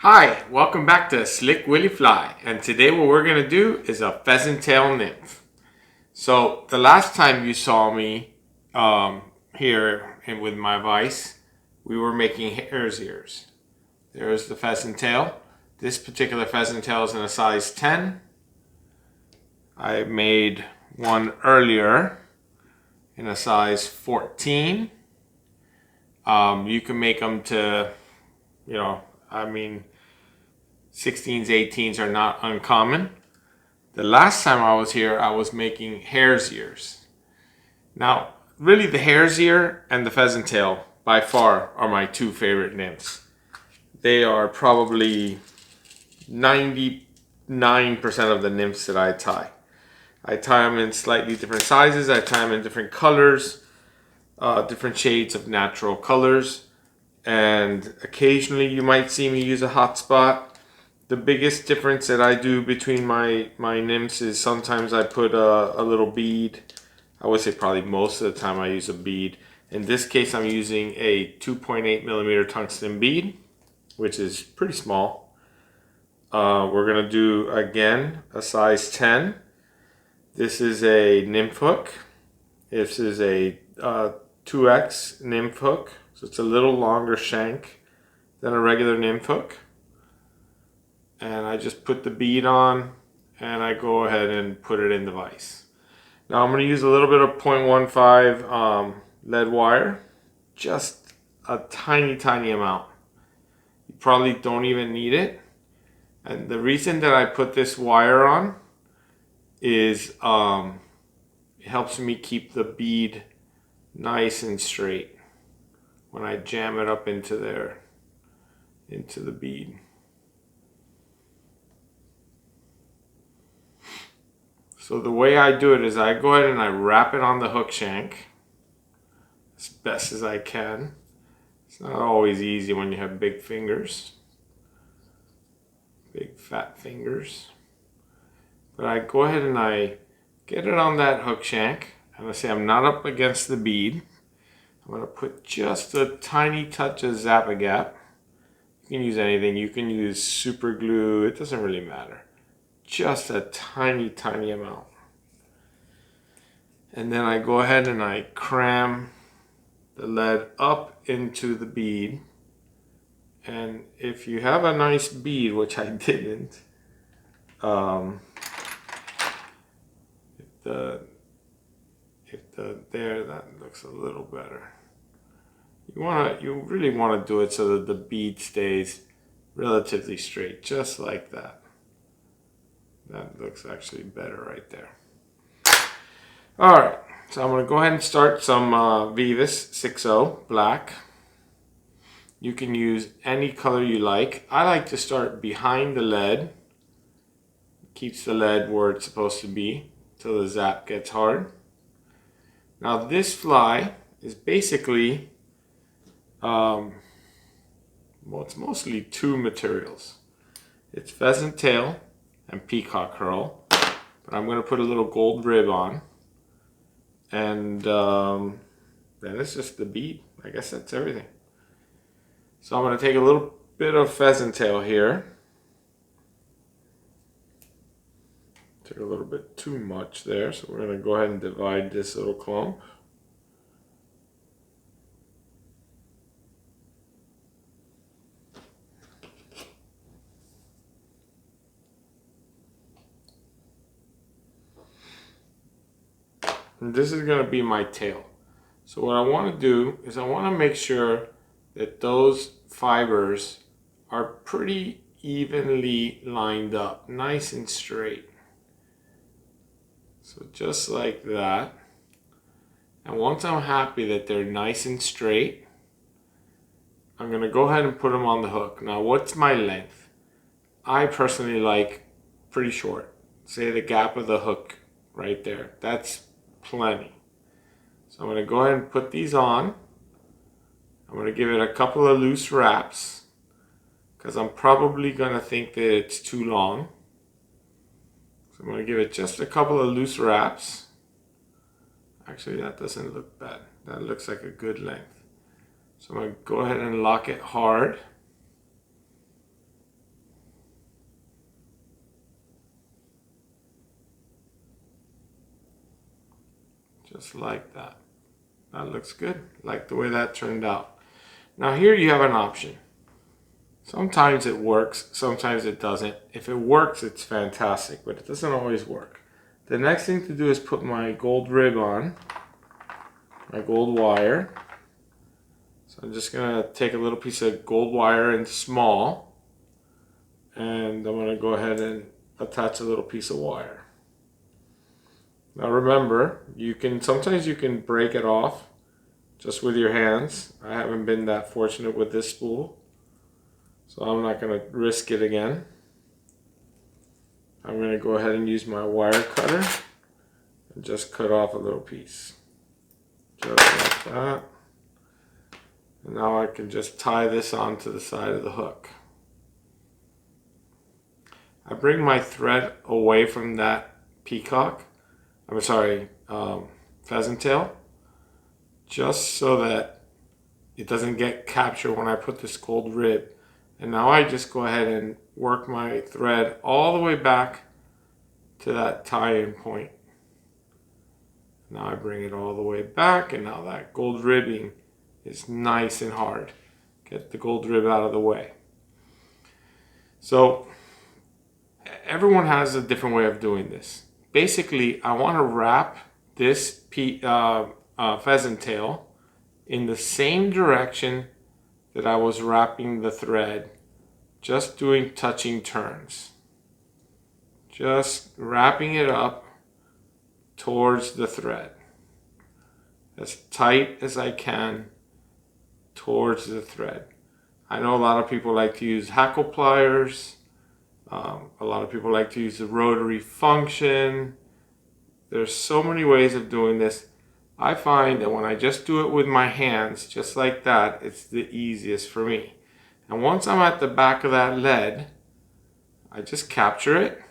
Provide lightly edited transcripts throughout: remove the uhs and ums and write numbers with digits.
Hi, welcome back to Slick Willy Fly, and today what we're going to do is a pheasant tail nymph. So the last time you saw me here and with my vise, we were making hare's ears. There's the pheasant tail. This particular pheasant tail is in a size 10. I made one earlier in a size 14. You can make them to, 16s, 18s are not uncommon. The last time I was here, I was making hare's ears. Now, really the hare's ear and the pheasant tail by far are my two favorite nymphs. They are probably 99% of the nymphs that I tie. I tie them in slightly different sizes. I tie them in different colors, different shades of natural colors. And occasionally you might see me use a hot spot. The biggest difference that I do between my nymphs is sometimes I put a little bead. I would say probably most of the time I use a bead. In this case, I'm using a 2.8 millimeter tungsten bead, which is pretty small. We're going to do, again, a size 10. This is a Nymph Hook. This is a 2X Nymph Hook. So it's a little longer shank than a regular Nymph Hook. And I just put the bead on and I go ahead and put it in the vise. Now I'm going to use a little bit of 0.15 lead wire, just a tiny amount. You probably don't even need it. And the reason that I put this wire on is it helps me keep the bead nice and straight when I jam it up into there, into the bead. So the way I do it is I go ahead and I wrap it on the hook shank as best as I can. It's not always easy when you have big fingers, big fat fingers. But I go ahead and I get it on that hook shank, and I say I'm not up against the bead. I'm going to put just a tiny touch of Zap-A-Gap. You can use anything. You can use super glue. It doesn't really matter. Just a tiny amount. And then I go ahead and I cram the lead up into the bead. And if you have a nice bead, which I didn't, there, that looks a little better. You really want to do it so that the bead stays relatively straight, just like that. That looks actually better right there. All right, so I'm going to go ahead and start some Vivus 6.0 black. You can use any color you like. I like to start behind the lead. Keeps the lead where it's supposed to be till the zap gets hard. Now this fly is basically, well, it's mostly two materials. It's pheasant tail and Peackock Huerl, but I'm going to put a little gold rib on, and then it's just the bead. I guess that's everything. So I'm going to take a little bit of pheasant tail here. Took a little bit too much there, so we're going to go ahead and divide this little clump. And this is going to be my tail. So what I want to do is I want to make sure that those fibers are pretty evenly lined up, nice and straight. So just like that. And once I'm happy that they're nice and straight, I'm going to go ahead and put them on the hook. Now, what's my length? I personally like pretty short. Say the gap of the hook right there. That's plenty. So I'm going to go ahead and put these on. I'm going to give it a couple of loose wraps because I'm probably going to think that it's too long. So I'm going to give it just a couple of loose wraps. Actually, that doesn't look bad. That looks like a good length. So I'm going to go ahead and lock it hard. Just like that. That looks good. Like the way that turned out. Now here you have an option. Sometimes it works, sometimes it doesn't. If it works, it's fantastic, but it doesn't always work. The next thing to do is put my gold rib on, my gold wire. So I'm just gonna take a little piece of gold wire in small, and I'm gonna go ahead and attach a little piece of wire. Now remember, sometimes you can break it off just with your hands. I haven't been that fortunate with this spool, so I'm not going to risk it again. I'm going to go ahead and use my wire cutter and just cut off a little piece. Just like that. And now I can just tie this onto the side of the hook. I bring my thread away from that peacock. Pheasant tail, just so that it doesn't get captured when I put this gold rib. And now I just go ahead and work my thread all the way back to that tie-in point. Now I bring it all the way back, and now that gold ribbing is nice and hard. Get the gold rib out of the way. So everyone has a different way of doing this. Basically, I want to wrap this pheasant tail in the same direction that I was wrapping the thread, just doing touching turns. Just wrapping it up towards the thread, as tight as I can towards the thread. I know a lot of people like to use hackle pliers. A lot of people like to use the rotary function. There's so many ways of doing this. I find that when I just do it with my hands, just like that, it's the easiest for me. And once I'm at the back of that lead, I just capture it.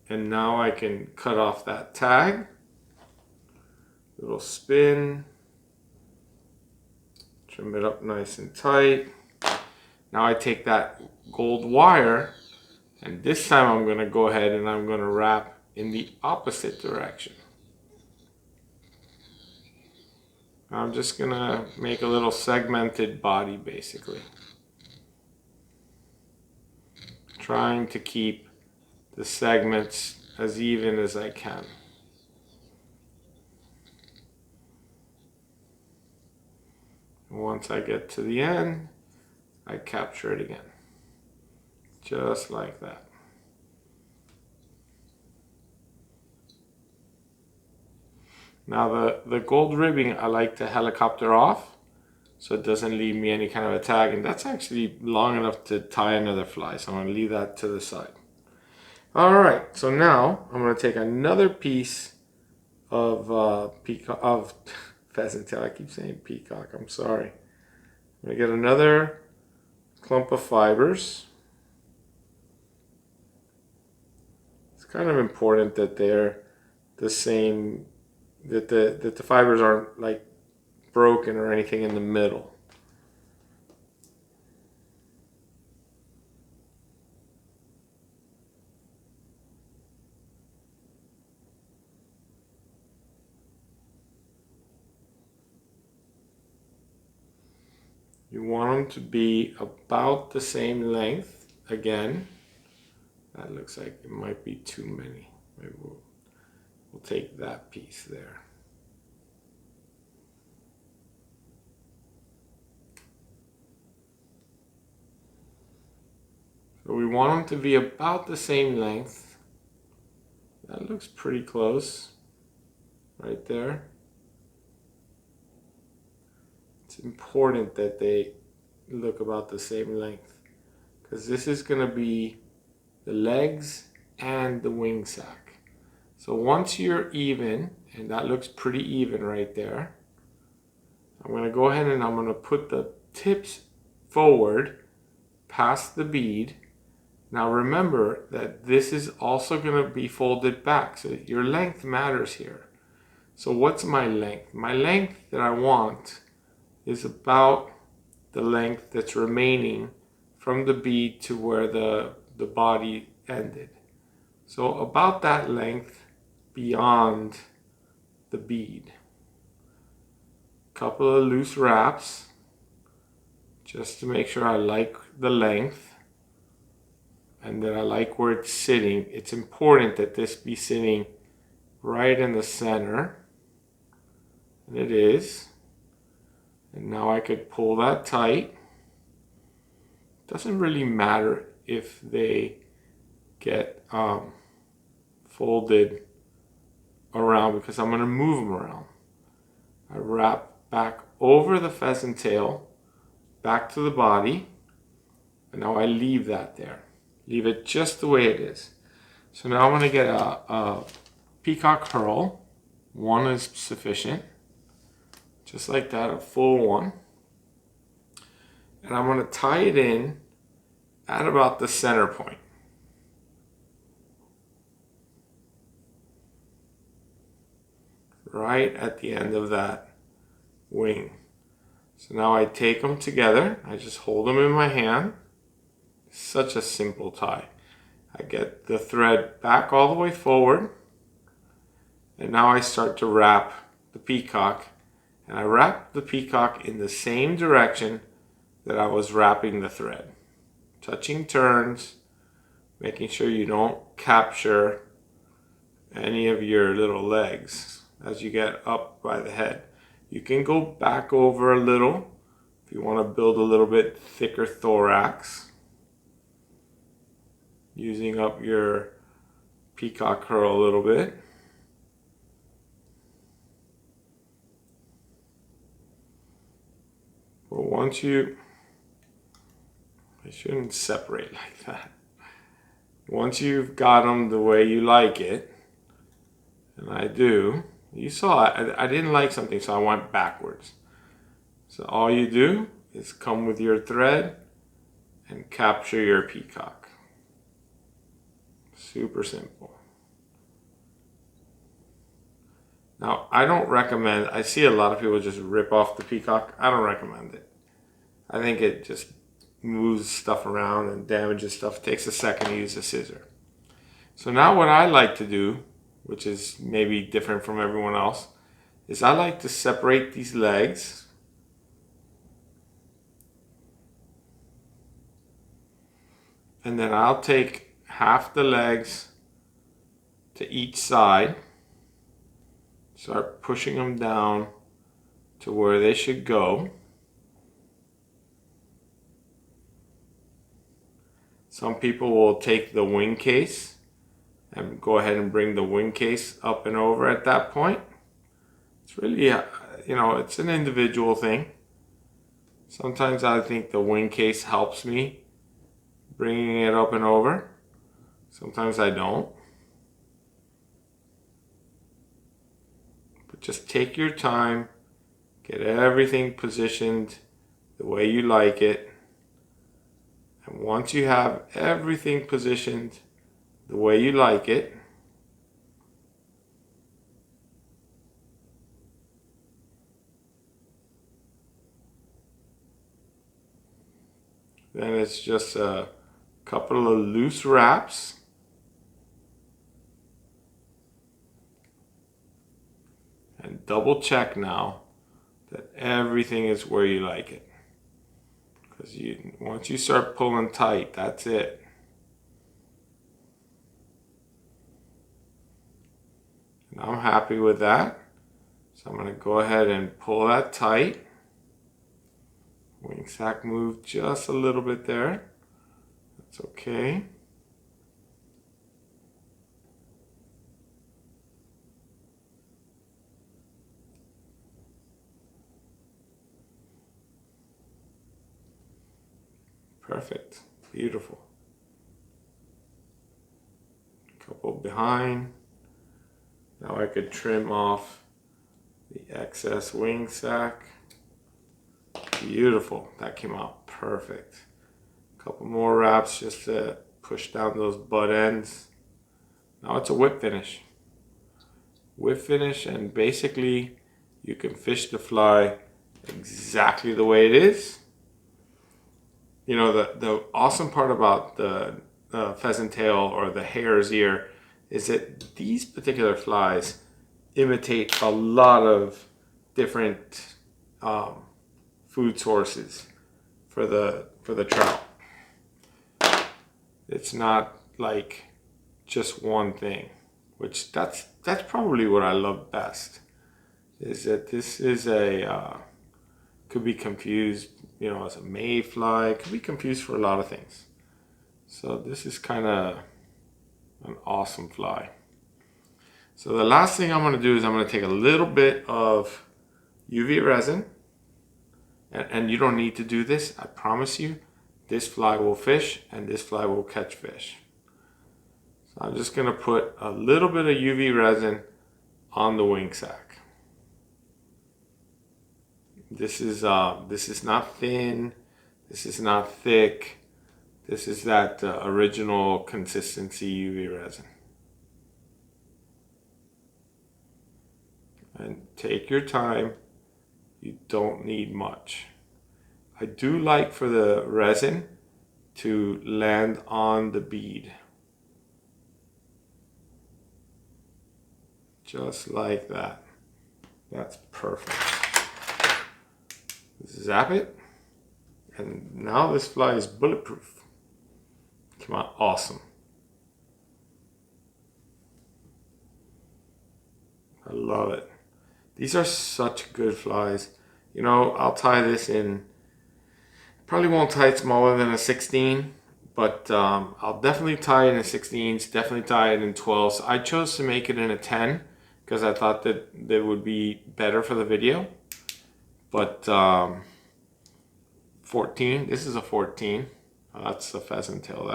And now I can cut off that tag. Little spin. Trim it up nice and tight. Now I take that gold wire, and this time I'm going to go ahead and I'm going to wrap in the opposite direction. I'm just going to make a little segmented body, basically. Trying to keep the segments as even as I can. And once I get to the end, I capture it again. Just like that. Now the gold ribbing I like to helicopter off so it doesn't leave me any kind of a tag, and that's actually long enough to tie another fly, so I'm going to leave that to the side. Alright, so now I'm going to take another piece of pheasant tail. I keep saying peacock, I'm sorry. I'm going to get another clump of fibers. It's kind of important that they're the same, that the fibers aren't like broken or anything in the middle. You want them to be about the same length. Again, that looks like it might be too many. Maybe we'll take that piece there. So we want them to be about the same length. That looks pretty close right there. It's important that they look about the same length, because this is going to be the legs and the wing sac. So once you're even, and that looks pretty even right there, I'm going to go ahead and I'm going to put the tips forward past the bead. Now remember that this is also going to be folded back, so your length matters here. So what's my length? My length that I want is about the length that's remaining from the bead to where the body ended. So about that length beyond the bead. Couple of loose wraps just to make sure I like the length and that I like where it's sitting. It's important that this be sitting right in the center, and it is. And now I could pull that tight. Doesn't really matter if they get folded around because I'm going to move them around. I wrap back over the pheasant tail, back to the body, and now I leave that there. Leave it just the way it is. So now I'm going to get a Peackock Huerl. One is sufficient. Just like that, a full one. And I'm going to tie it in at about the center point. Right at the end of that wing. So now I take them together. I just hold them in my hand. Such a simple tie. I get the thread back all the way forward. And now I start to wrap the peacock. And I wrap the peacock in the same direction that I was wrapping the thread. Touching turns, making sure you don't capture any of your little legs as you get up by the head. You can go back over a little if you want to build a little bit thicker thorax, using up your Peackock Huerl a little bit. But once you, I shouldn't separate like that. Once you've got them the way you like it, and I do, you saw I didn't like something, so I went backwards. So all you do is come with your thread and capture your peacock. Super simple. Now, I don't recommend, I see a lot of people just rip off the peacock. I don't recommend it. I think it just moves stuff around and damages stuff. It takes a second to use a scissor. So now what I like to do, which is maybe different from everyone else, is I like to separate these legs. And then I'll take half the legs to each side, start pushing them down to where they should go. Some people will take the wing case and go ahead and bring the wing case up and over at that point. It's really, it's an individual thing. Sometimes I think the wing case helps me bringing it up and over. Sometimes I don't. But just take your time, get everything positioned the way you like it. And once you have everything positioned the way you like it, then it's just a couple of loose wraps. And double check now that everything is where you like it. Because once you start pulling tight, that's it. And I'm happy with that. So I'm going to go ahead and pull that tight. Wing sack moved just a little bit there. That's okay. Perfect. Beautiful. Couple behind. Now I could trim off the excess wing sack. Beautiful. That came out perfect. Couple more wraps just to push down those butt ends. Now it's a whip finish. Whip finish, and basically you can fish the fly exactly the way it is. You know, the awesome part about the pheasant tail or the hare's ear is that these particular flies, imitate a lot of different food sources for the trout. It's not like just one thing, which that's probably what I love best. Is that this is a could be confused, you know, as a mayfly. Could be confused for a lot of things. So this is kind of an awesome fly. So the last thing I'm going to do is I'm going to take a little bit of UV resin, and you don't need to do this. I promise you, this fly will fish and this fly will catch fish. So I'm just going to put a little bit of UV resin on the wing sac. This is not thin. This is not thick. This is that original consistency UV resin. And take your time. You don't need much. I do like for the resin to land on the bead. Just like that. That's perfect. Zap it. And now this fly is bulletproof. Come on, awesome. I love it. These are such good flies. You know, I'll tie this in, probably won't tie it smaller than a 16, but I'll definitely tie it in 16s, definitely tie it in 12s. I chose to make it in a 10 because I thought that would be better for the video. But 14, this is a 14. That's a pheasant tail.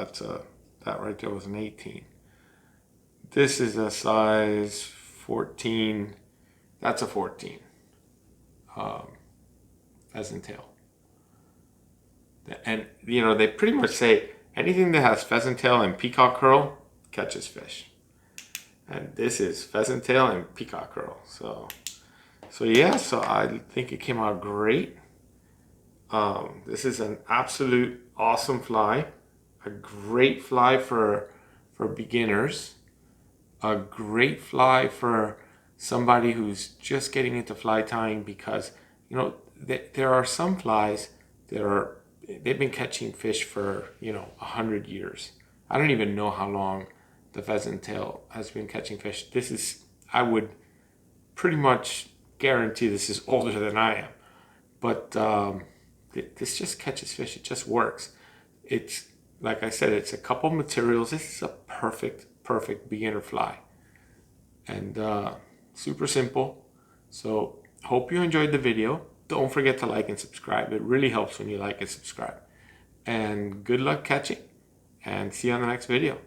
That right there was an 18. This is a size 14. That's a 14. Pheasant tail. And you know, they pretty much say anything that has pheasant tail and peacock curl catches fish. And this is pheasant tail and peacock curl. So yeah, so I think it came out great. This is an absolute awesome fly. A great fly for beginners. A great fly for somebody who's just getting into fly tying, because you know there are some flies that they've been catching fish for 100 years. I don't even know how long the pheasant tail has been catching fish. This is, I would pretty much guarantee this is older than I am. But this just catches fish. It just works. It's like I said, it's a couple materials. This is a perfect beginner fly, and super simple. So hope you enjoyed the video. Don't forget to like and subscribe. It really helps when you like and subscribe. And good luck catching, and see you on the next video.